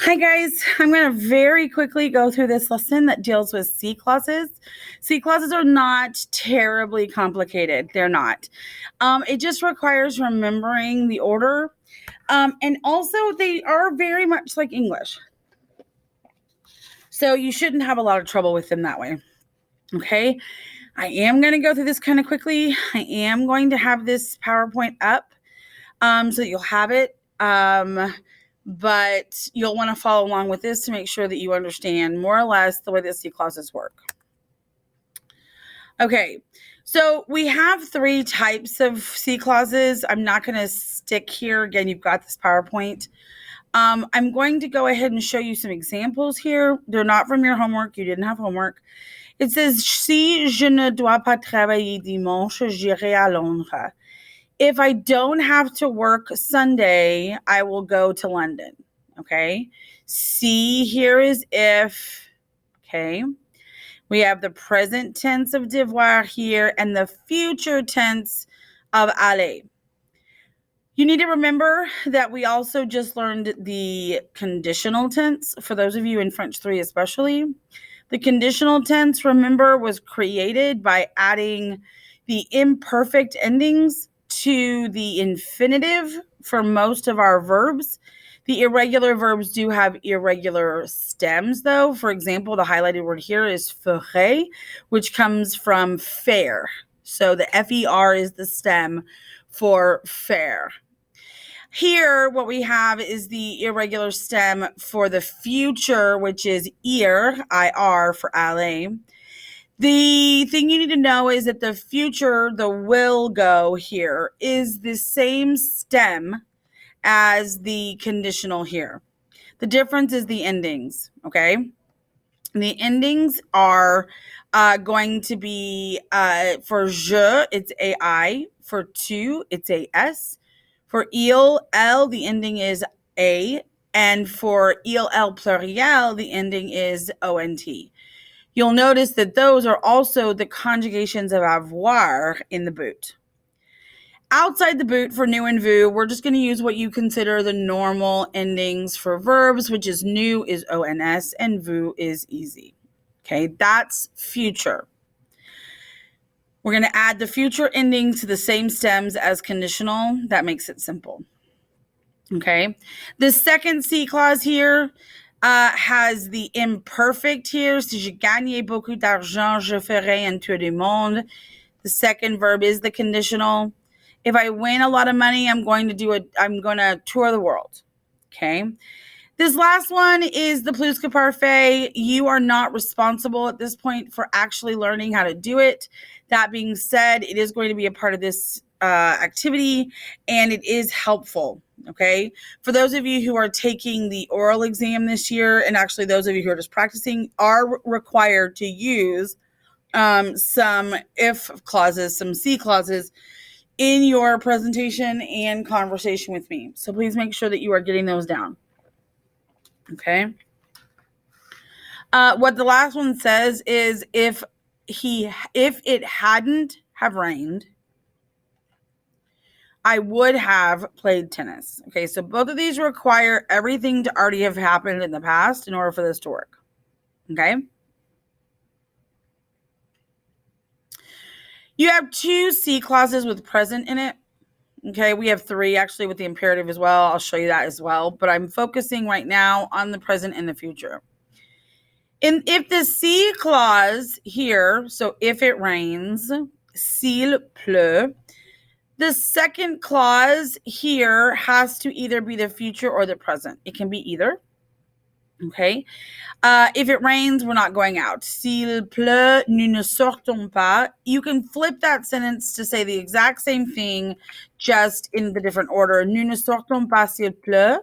Hi guys, I'm going to very quickly go through this lesson that deals with C clauses. C clauses are not terribly complicated. They're not. It just requires remembering the order. And also they are very much like English. So you shouldn't have a lot of trouble with them that way. Okay. I am going to go through this kind of quickly. I am going to have this PowerPoint up so that you'll have it. But you'll want to follow along with this to make sure that you understand more or less the way that C clauses work. Okay, so we have three types of C clauses. I'm not going to stick here. Again, you've got this PowerPoint. I'm going to go ahead and show you some examples here. They're not from your homework. You didn't have homework. It says, si je ne dois pas travailler dimanche, j'irai à Londres. If I don't have to work Sunday, I will go to London. Okay. See, here is if. Okay. We have the present tense of devoir here and the future tense of aller. You need to remember that we also just learned the conditional tense, for those of you in French 3 especially. The conditional tense, remember, was created by adding the imperfect endings to the infinitive for most of our verbs. The irregular verbs do have irregular stems, though. For example, the highlighted word here is ferait, which comes from faire. So the FER is the stem for faire. Here, what we have is the irregular stem for the future, which is ir, IR for aller. The thing you need to know is that the future, the will go here, is the same stem as the conditional here. The difference is the endings, okay? The endings are going to be for je, it's AI. For tu, it's a S. For il, L, the ending is A. And for il, L pluriel, the ending is ONT. You'll notice that those are also the conjugations of avoir in the boot. Outside the boot for nu and vu, we're just going to use what you consider the normal endings for verbs, which is nu is ONS and vu is easy. Okay, that's future. We're going to add the future ending to the same stems as conditional. That makes it simple. Okay, the second C clause here has the imperfect here. Si je gagnais beaucoup d'argent, je ferais un tour du monde. The second verb is the conditional. If I win a lot of money, I'm going to tour the world. Okay. This last one is the plus que parfait. You are not responsible at this point for actually learning how to do it. That being said, it is going to be a part of this activity and it is helpful. Okay. For those of you who are taking the oral exam this year, and actually those of you who are just practicing, are required to use some if clauses, some C clauses in your presentation and conversation with me. So please make sure that you are getting those down. Okay. What the last one says is if it hadn't have rained, I would have played tennis. Okay, so both of these require everything to already have happened in the past in order for this to work. Okay. You have two C clauses with present in it. Okay, we have three actually with the imperative as well. I'll show you that as well. But I'm focusing right now on the present and the future. And if the C clause here, so if it rains, s'il pleut, the second clause here has to either be the future or the present. It can be either. Okay. If it rains, we're not going out. S'il pleut, nous ne sortons pas. You can flip that sentence to say the exact same thing, just in the different order. Nous ne sortons pas s'il pleut.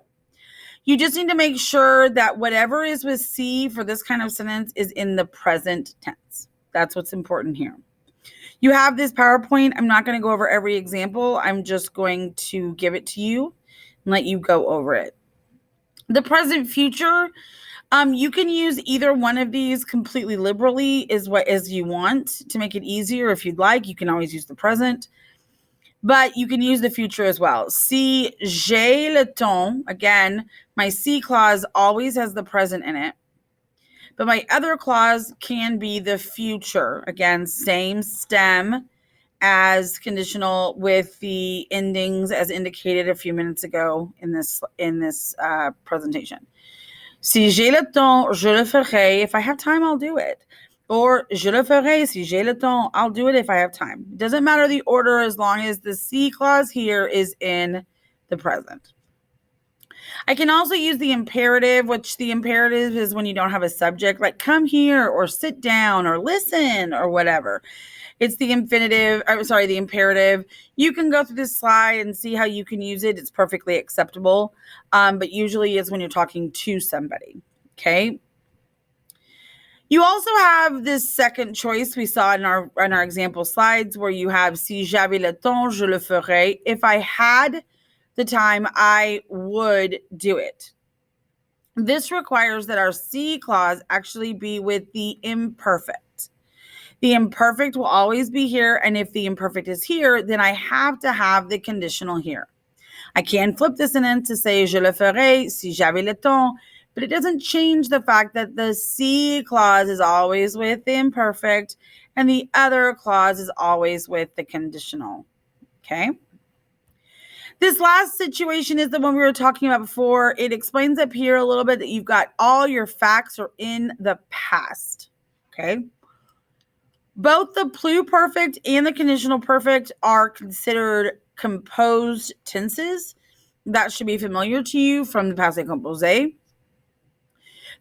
You just need to make sure that whatever is with C for this kind of sentence is in the present tense. That's what's important here. You have this PowerPoint. I'm not going to go over every example. I'm just going to give it to you and let you go over it. The present future, you can use either one of these completely liberally as you want to make it easier. If you'd like, you can always use the present. But you can use the future as well. Si j'ai le temps, again, my si clause always has the present in it. But my other clause can be the future. Again, same stem as conditional with the endings as indicated a few minutes ago in this presentation. Si j'ai le temps, je le ferai. If I have time, I'll do it. Or je le ferai si j'ai le temps. I'll do it if I have time. It doesn't matter the order as long as the si clause here is in the present. I can also use the imperative, which the imperative is when you don't have a subject, like come here or sit down or listen or whatever. It's the the imperative. You can go through this slide and see how you can use it. It's perfectly acceptable. But usually it's when you're talking to somebody. Okay. You also have this second choice we saw in our example slides where you have si j'avais le temps, je le ferais. If I had the time, I would do it. This requires that our si clause actually be with the imperfect. The imperfect will always be here, and if the imperfect is here, then I have to have the conditional here. I can flip this in to say je le ferai si j'avais le temps, but it doesn't change the fact that the si clause is always with the imperfect, and the other clause is always with the conditional. Okay? This last situation is the one we were talking about before. It explains up here a little bit that you've got all your facts are in the past. Okay? Both the pluperfect and the conditional perfect are considered composed tenses. That should be familiar to you from the passé composé.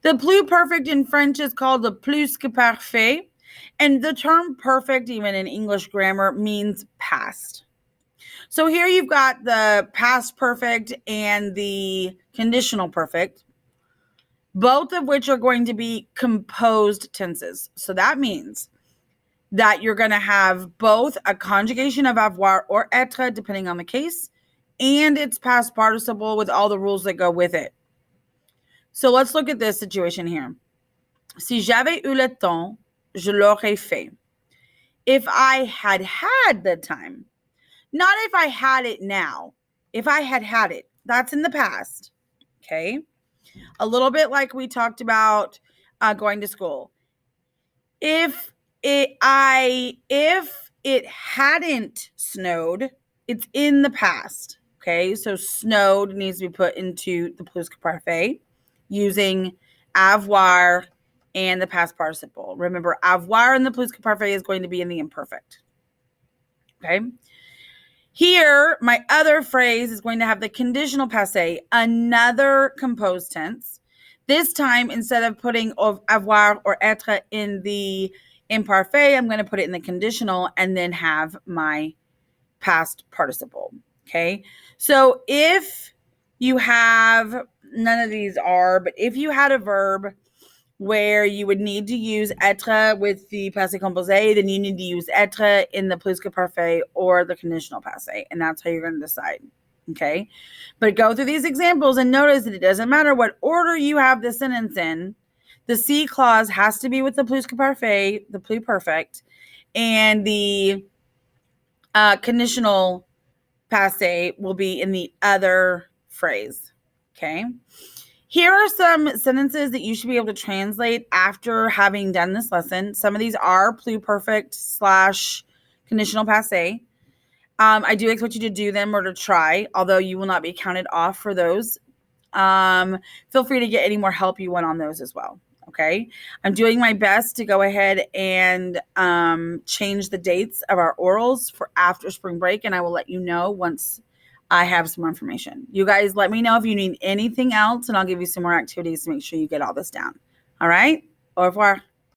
The pluperfect in French is called the plus que parfait, and the term perfect, even in English grammar, means past. So here you've got the past perfect and the conditional perfect, both of which are going to be composed tenses. So that means that you're going to have both a conjugation of avoir or être, depending on the case, and its past participle with all the rules that go with it. So let's look at this situation here. Si j'avais eu le temps, je l'aurais fait. If I had had the time, not if I had it now, if I had it, that's in the past. Okay. A little bit like we talked about going to school. If it hadn't snowed, it's in the past. Okay, so snowed needs to be put into the plus que parfait using avoir and the past participle. Remember, avoir in the plus que parfait is going to be in the imperfect. Okay. Here, my other phrase is going to have the conditional passé, another composed tense. This time, instead of putting avoir or être in the imparfait, I'm going to put it in the conditional and then have my past participle. Okay. So if you have, none of these are, but if you had a verb where you would need to use être with the passé composé, then you need to use être in the plus que parfait or the conditional passé. And that's how you're going to decide. Okay. But go through these examples and notice that it doesn't matter what order you have the sentence in. The si clause has to be with the plus que parfait, the pluperfect, and the conditional passé will be in the other phrase. Okay. Here are some sentences that you should be able to translate after having done this lesson. Some of these are pluperfect / conditional passé. I do expect you to do them or to try, although you will not be counted off for those. Feel free to get any more help you want on those as well. Okay. I'm doing my best to go ahead and change the dates of our orals for after spring break, and I will let you know once I have some more information. You guys let me know if you need anything else, and I'll give you some more activities to make sure you get all this down. All right? Au revoir.